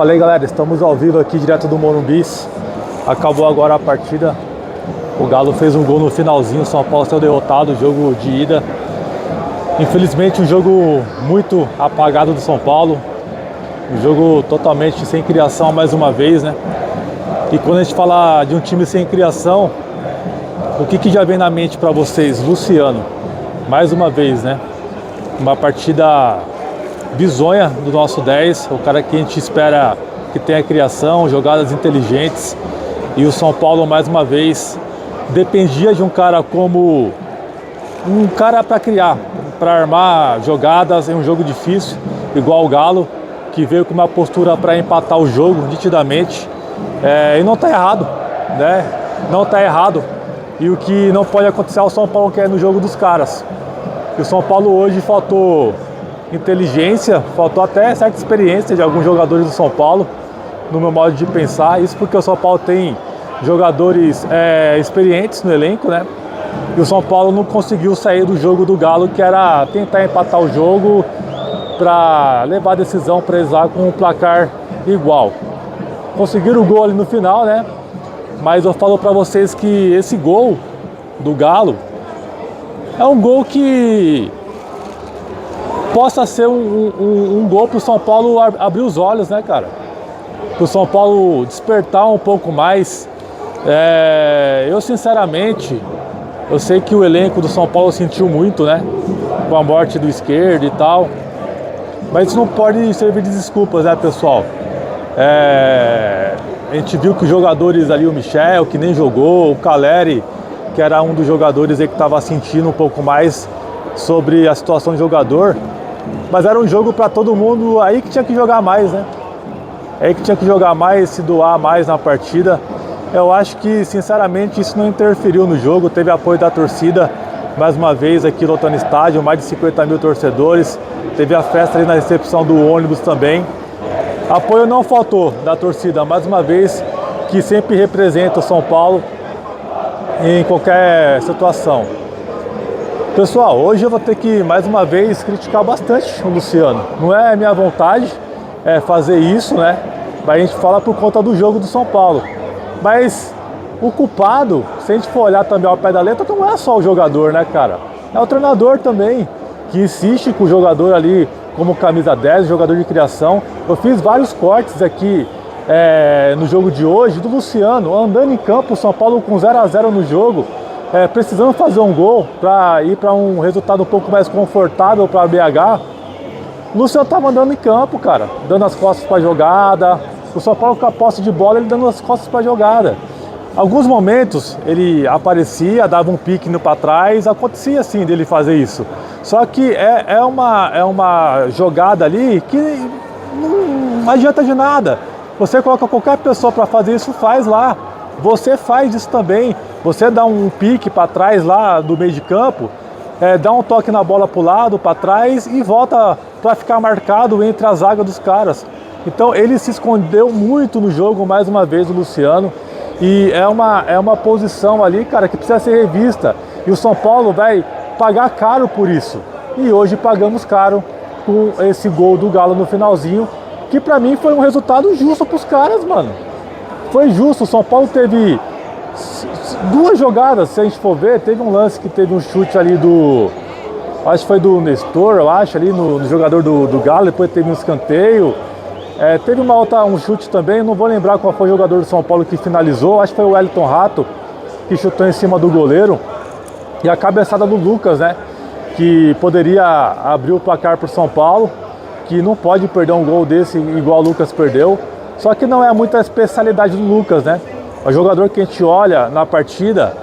Fala aí, galera, estamos ao vivo aqui direto do Morumbi. Acabou agora a partida. O Galo fez um gol no finalzinho, o São Paulo saiu derrotado, jogo de ida. Infelizmente um jogo muito apagado do São Paulo. Um jogo totalmente sem criação mais uma vez, né? E quando a gente fala de um time sem criação, o que já vem na mente para vocês? Luciano, mais uma vez, né? Uma partida bizonha do nosso 10, o cara que a gente espera que tenha criação, jogadas inteligentes. E o São Paulo, mais uma vez, dependia de um cara como um cara para criar, para armar jogadas em um jogo difícil, igual o Galo, que veio com uma postura para empatar o jogo nitidamente. E não está errado, né? Não está errado. E o que não pode acontecer é o São Paulo quer no jogo dos caras. E o São Paulo hoje faltou inteligência, faltou até certa experiência de alguns jogadores do São Paulo, no meu modo de pensar. Isso porque o São Paulo tem jogadores experientes no elenco, né? E o São Paulo não conseguiu sair do jogo do Galo, que era tentar empatar o jogo para levar a decisão para exar com um placar igual. Conseguiram o gol ali no final, né? Mas eu falo para vocês que esse gol do Galo é um gol que possa ser um gol para o São Paulo abrir os olhos, né, cara? Para o São Paulo despertar um pouco mais. Eu sinceramente, eu sei que o elenco do São Paulo sentiu muito, né? Com a morte do esquerdo e tal. Mas isso não pode servir de desculpas, né, pessoal? A gente viu que os jogadores ali, o Michel, que nem jogou, o Caleri, que era um dos jogadores aí que estava sentindo um pouco mais sobre a situação de jogador. Mas era um jogo para todo mundo aí que tinha que jogar mais, né? Aí que tinha que jogar mais, se doar mais na partida. Eu acho que, sinceramente, isso não interferiu no jogo. Teve apoio da torcida, mais uma vez, aqui lotando estádio, mais de 50 mil torcedores. Teve a festa ali na recepção do ônibus também. Apoio não faltou da torcida, mais uma vez, que sempre representa o São Paulo em qualquer situação. Pessoal, hoje eu vou ter que, mais uma vez, criticar bastante o Luciano. Não é minha vontade fazer isso, né? Mas a gente fala por conta do jogo do São Paulo. Mas o culpado, se a gente for olhar também ao pé da letra, não é só o jogador, né, cara? É o treinador também, que insiste com o jogador ali como camisa 10, jogador de criação. Eu fiz vários cortes aqui no jogo de hoje do Luciano, andando em campo, o São Paulo com 0-0 no jogo, precisando fazer um gol para ir para um resultado um pouco mais confortável para a BH. O Luciano estava andando em campo, cara, dando as costas para a jogada. O São Paulo com a posse de bola, ele dando as costas para a jogada. Alguns momentos ele aparecia, dava um pique indo para trás, acontecia assim dele fazer isso. Só que é uma jogada ali que não adianta de nada. Você coloca qualquer pessoa para fazer isso, faz lá. Você faz isso também. Você dá um pique para trás lá do meio de campo, dá um toque na bola para o lado, para trás e volta para ficar marcado entre a zaga dos caras. Então ele se escondeu muito no jogo, mais uma vez, o Luciano. E é uma posição ali, cara, que precisa ser revista. E o São Paulo vai pagar caro por isso. E hoje pagamos caro com esse gol do Galo no finalzinho, que pra mim foi um resultado justo pros caras, mano. Foi justo. O São Paulo teve duas jogadas, se a gente for ver. Teve um lance que teve um chute ali acho que foi do Nestor, eu acho, ali no jogador do Galo. Depois teve um escanteio. Teve um chute também, não vou lembrar qual foi o jogador do São Paulo que finalizou, acho que foi o Wellington Rato, que chutou em cima do goleiro. E a cabeçada do Lucas, né, que poderia abrir o placar para o São Paulo, que não pode perder um gol desse igual o Lucas perdeu. Só que não é muita especialidade do Lucas, né? O jogador que a gente olha na partida,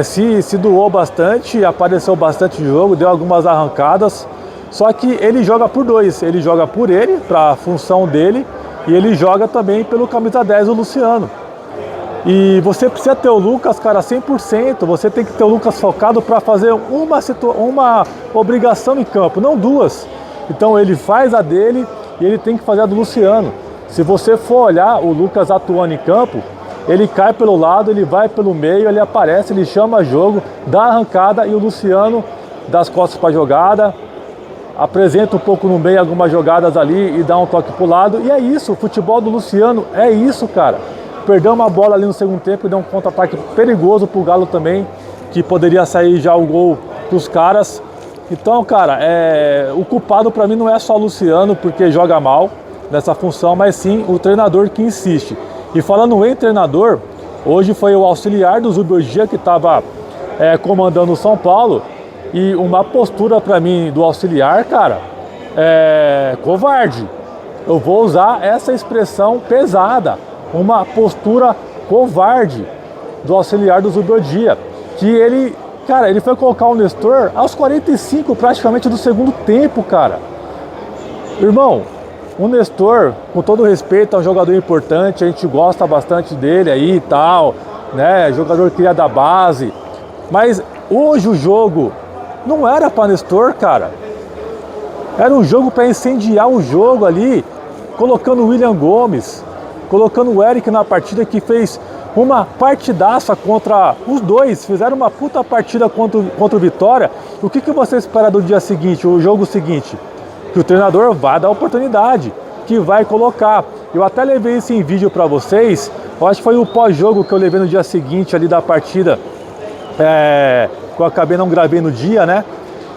se doou bastante, apareceu bastante no jogo, deu algumas arrancadas. Só que ele joga por dois, ele joga por ele, para a função dele, e ele joga também pelo camisa 10, o Luciano. E você precisa ter o Lucas, cara, 100%, você tem que ter o Lucas focado para fazer uma obrigação em campo, não duas. Então ele faz a dele e ele tem que fazer a do Luciano. Se você for olhar o Lucas atuando em campo, ele cai pelo lado, ele vai pelo meio, ele aparece, ele chama jogo, dá arrancada e o Luciano dá as costas para a jogada. apresenta um pouco no meio algumas jogadas ali e dá um toque pro lado. E é isso, o futebol do Luciano é isso, cara. Perdeu uma bola ali no segundo tempo e deu um contra-ataque perigoso pro Galo também, que poderia sair já o gol pros caras. Então, cara, o culpado para mim não é só o Luciano, porque joga mal nessa função, mas sim o treinador que insiste. E falando em treinador, hoje foi o auxiliar do Zubeldia que estava comandando o São Paulo, e uma postura para mim do auxiliar, cara, covarde. Eu vou usar essa expressão pesada, uma postura covarde do auxiliar do Zubeldia, que ele foi colocar o Nestor aos 45 praticamente do segundo tempo, cara. Irmão, o Nestor, com todo respeito, é um jogador importante, a gente gosta bastante dele aí e tal, né? Jogador criado da base. Mas hoje o jogo não era para Nestor, cara. Era um jogo para incendiar o jogo ali, colocando o William Gomes, colocando o Eric na partida, que fez uma partidaça contra os dois, fizeram uma puta partida contra o Vitória. O que você espera do dia seguinte, o jogo seguinte? Que o treinador vai dar oportunidade, que vai colocar. Eu até levei isso em vídeo para vocês, eu acho que foi o pós-jogo que eu levei no dia seguinte ali da partida, que eu acabei não gravei no dia, né?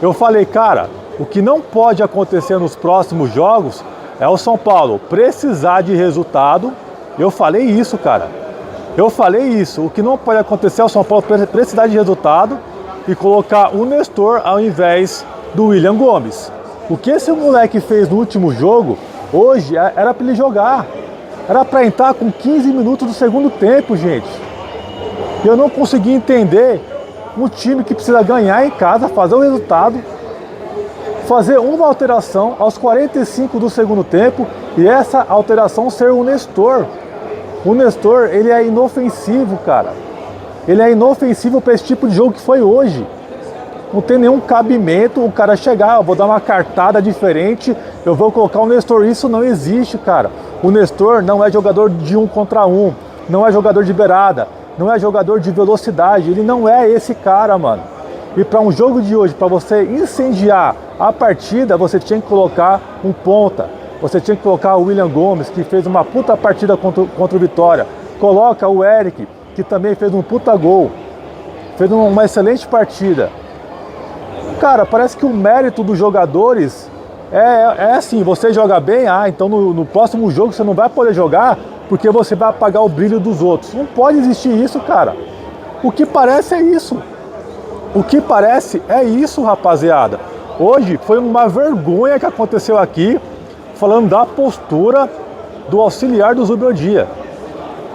Eu falei, cara, o que não pode acontecer nos próximos jogos é o São Paulo precisar de resultado. Eu falei isso, cara. Eu falei isso. O que não pode acontecer é o São Paulo precisar de resultado e colocar o Nestor ao invés do William Gomes. O que esse moleque fez no último jogo, hoje, era para ele jogar. Era para entrar com 15 minutos do segundo tempo, gente. Eu não consegui entender um time que precisa ganhar em casa, fazer o resultado, fazer uma alteração aos 45 do segundo tempo e essa alteração ser o Nestor. O Nestor, ele é inofensivo, cara. Ele é inofensivo para esse tipo de jogo que foi hoje. Não tem nenhum cabimento o cara chegar, eu vou dar uma cartada diferente, eu vou colocar o Nestor. Isso não existe, cara. O Nestor não é jogador de 1 contra 1, não é jogador de beirada, não é jogador de velocidade. Ele não é esse cara, mano. E para um jogo de hoje, para você incendiar a partida, você tinha que colocar um ponta. Você tinha que colocar o William Gomes, que fez uma puta partida contra o Vitória. Coloca o Eric, que também fez um puta gol. Fez uma excelente partida. Cara, parece que o mérito dos jogadores é assim, você joga bem, então no próximo jogo você não vai poder jogar porque você vai apagar o brilho dos outros. Não pode existir isso, cara. O que parece é isso. O que parece é isso, rapaziada. Hoje foi uma vergonha que aconteceu aqui, falando da postura do auxiliar do Zubeldia.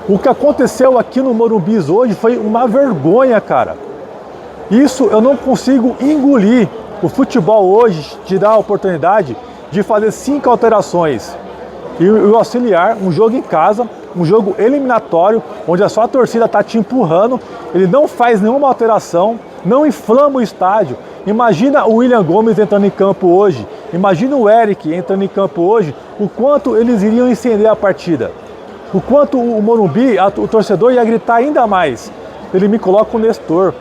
O que aconteceu aqui no Morumbi hoje foi uma vergonha, cara. Isso eu não consigo engolir. O futebol hoje te dá a oportunidade de fazer 5 alterações. E o auxiliar, um jogo em casa, um jogo eliminatório, onde a sua torcida está te empurrando, ele não faz nenhuma alteração, não inflama o estádio. Imagina o William Gomes entrando em campo hoje, imagina o Eric entrando em campo hoje, o quanto eles iriam incender a partida. O quanto o Morumbi, o torcedor ia gritar ainda mais. Ele me coloca o Nestor.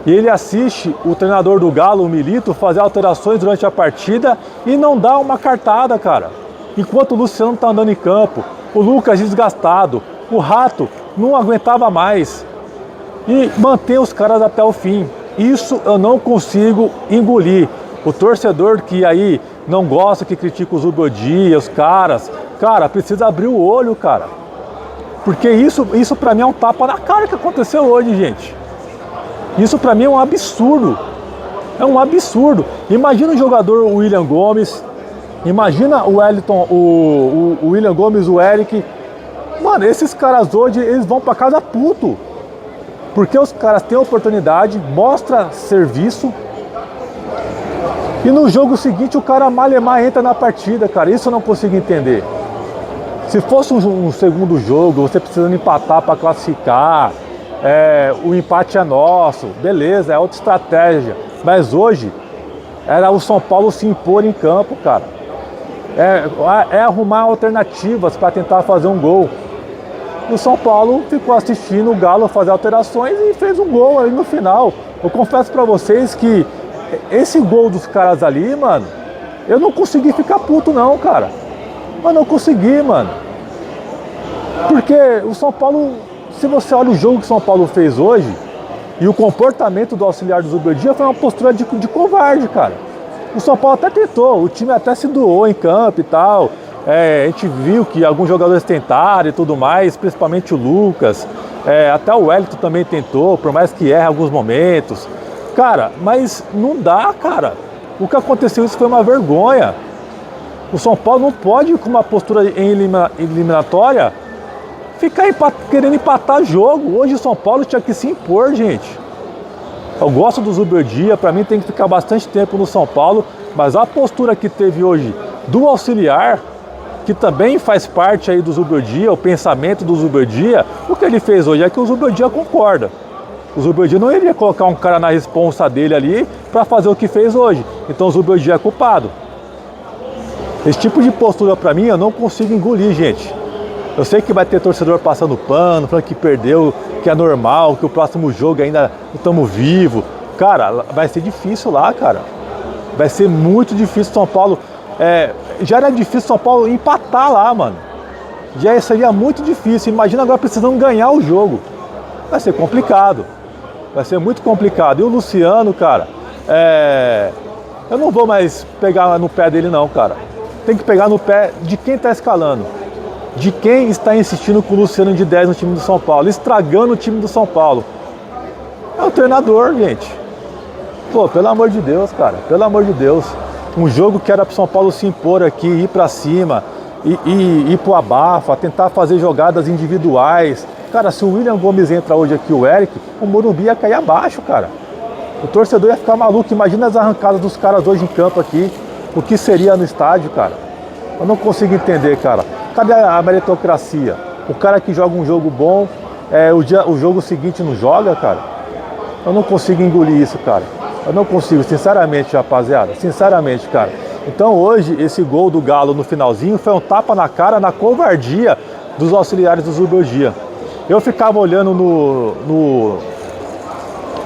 E ele assiste o treinador do Galo, o Milito, fazer alterações durante a partida e não dá uma cartada, cara. Enquanto o Luciano tá andando em campo, o Lucas desgastado, o Rato não aguentava mais. E mantém os caras até o fim. Isso eu não consigo engolir. O torcedor que aí não gosta, que critica os Zubeldia, os caras, cara, precisa abrir o olho, cara. Porque isso pra mim é um tapa na cara que aconteceu hoje, gente. Isso pra mim é um absurdo. É um absurdo. Imagina o jogador William Gomes, imagina o Wellington, o William Gomes, o Eric. Mano, esses caras hoje, eles vão pra casa puto. Porque os caras têm oportunidade, mostra serviço. E no jogo seguinte o cara malemar entra na partida, cara. Isso eu não consigo entender. Se fosse um segundo jogo, você precisando empatar para classificar, o empate é nosso, beleza, é outra estratégia. Mas hoje era o São Paulo se impor em campo, cara. É arrumar alternativas para tentar fazer um gol. O São Paulo ficou assistindo o Galo fazer alterações e fez um gol ali no final. Eu confesso para vocês que esse gol dos caras ali, mano, Eu não consegui ficar puto não, cara. Mas não consegui, mano. Porque o São Paulo, se você olha o jogo que o São Paulo fez hoje, e o comportamento do auxiliar do Zubeldia foi uma postura de covarde, cara. O São Paulo até tentou, o time até se doou em campo e tal. A gente viu que alguns jogadores tentaram e tudo mais, principalmente o Lucas. Até o Wellington também tentou, por mais que erre em alguns momentos. Cara, mas não dá, cara. O que aconteceu, isso foi uma vergonha. O São Paulo não pode, com uma postura em eliminatória, ficar querendo empatar jogo. Hoje o São Paulo tinha que se impor, gente. Eu gosto do Zubeldia, para mim tem que ficar bastante tempo no São Paulo, mas a postura que teve hoje do auxiliar, que também faz parte aí do Zubeldia, o pensamento do Zubeldia, o que ele fez hoje é que o Zubeldia concorda. O Zubeldia não iria colocar um cara na responsa dele ali para fazer o que fez hoje. Então o Zubeldia é culpado. Esse tipo de postura para mim eu não consigo engolir, gente. Eu sei que vai ter torcedor passando pano, falando que perdeu, que é normal, que o próximo jogo ainda estamos vivos. Cara, vai ser difícil lá, cara. Vai ser muito difícil São Paulo. Já era difícil São Paulo empatar lá, mano. Já seria muito difícil. Imagina agora precisando ganhar o jogo. Vai ser complicado. Vai ser muito complicado. E o Luciano, cara, eu não vou mais pegar no pé dele não, cara. Tem que pegar no pé de quem tá escalando. De quem está insistindo com o Luciano de 10 no time do São Paulo, estragando o time do São Paulo. É o treinador, gente. Pô, pelo amor de Deus, cara, pelo amor de Deus. Um jogo que era pro São Paulo se impor aqui, ir pra cima, ir pro abafa, tentar fazer jogadas individuais. Cara, se o William Gomes entra hoje aqui, o Eric, o Morumbi ia cair abaixo, cara. O torcedor ia ficar maluco. Imagina as arrancadas dos caras hoje em campo aqui. O que seria no estádio, cara? Eu não consigo entender, cara. Cadê a meritocracia? O cara que joga um jogo bom, o jogo seguinte não joga, cara? Eu não consigo engolir isso, cara. Eu não consigo, sinceramente, rapaziada. Sinceramente, cara. Então hoje, esse gol do Galo no finalzinho foi um tapa na cara, na covardia dos auxiliares do Zubeldia. Eu ficava olhando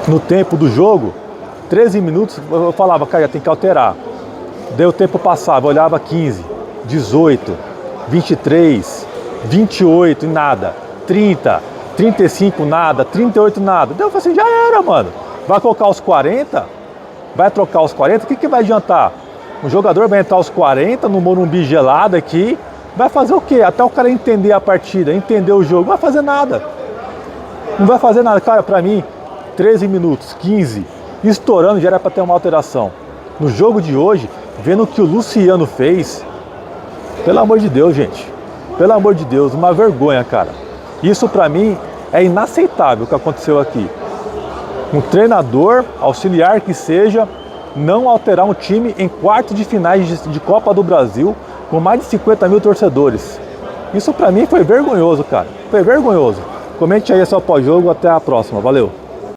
no tempo do jogo, 13 minutos, eu falava, cara, tem que alterar. Deu tempo passava, eu olhava 15, 18, 23, 28 e nada, 30, 35 nada, 38 nada. Daí eu falei assim, já era, mano. Vai colocar os 40? Vai trocar os 40? O que vai adiantar? Um jogador vai entrar aos 40 no Morumbi gelado aqui, vai fazer o quê? Até o cara entender a partida, entender o jogo, não vai fazer nada. Não vai fazer nada. Cara, pra mim, 13 minutos, 15, estourando, já era pra ter uma alteração. No jogo de hoje, vendo o que o Luciano fez, pelo amor de Deus, gente. Pelo amor de Deus, uma vergonha, cara. Isso pra mim é inaceitável o que aconteceu aqui. Um treinador, auxiliar que seja, não alterar um time em quartos de finais de Copa do Brasil com mais de 50 mil torcedores. Isso pra mim foi vergonhoso, cara. Foi vergonhoso. Comente aí seu pós-jogo, até a próxima. Valeu!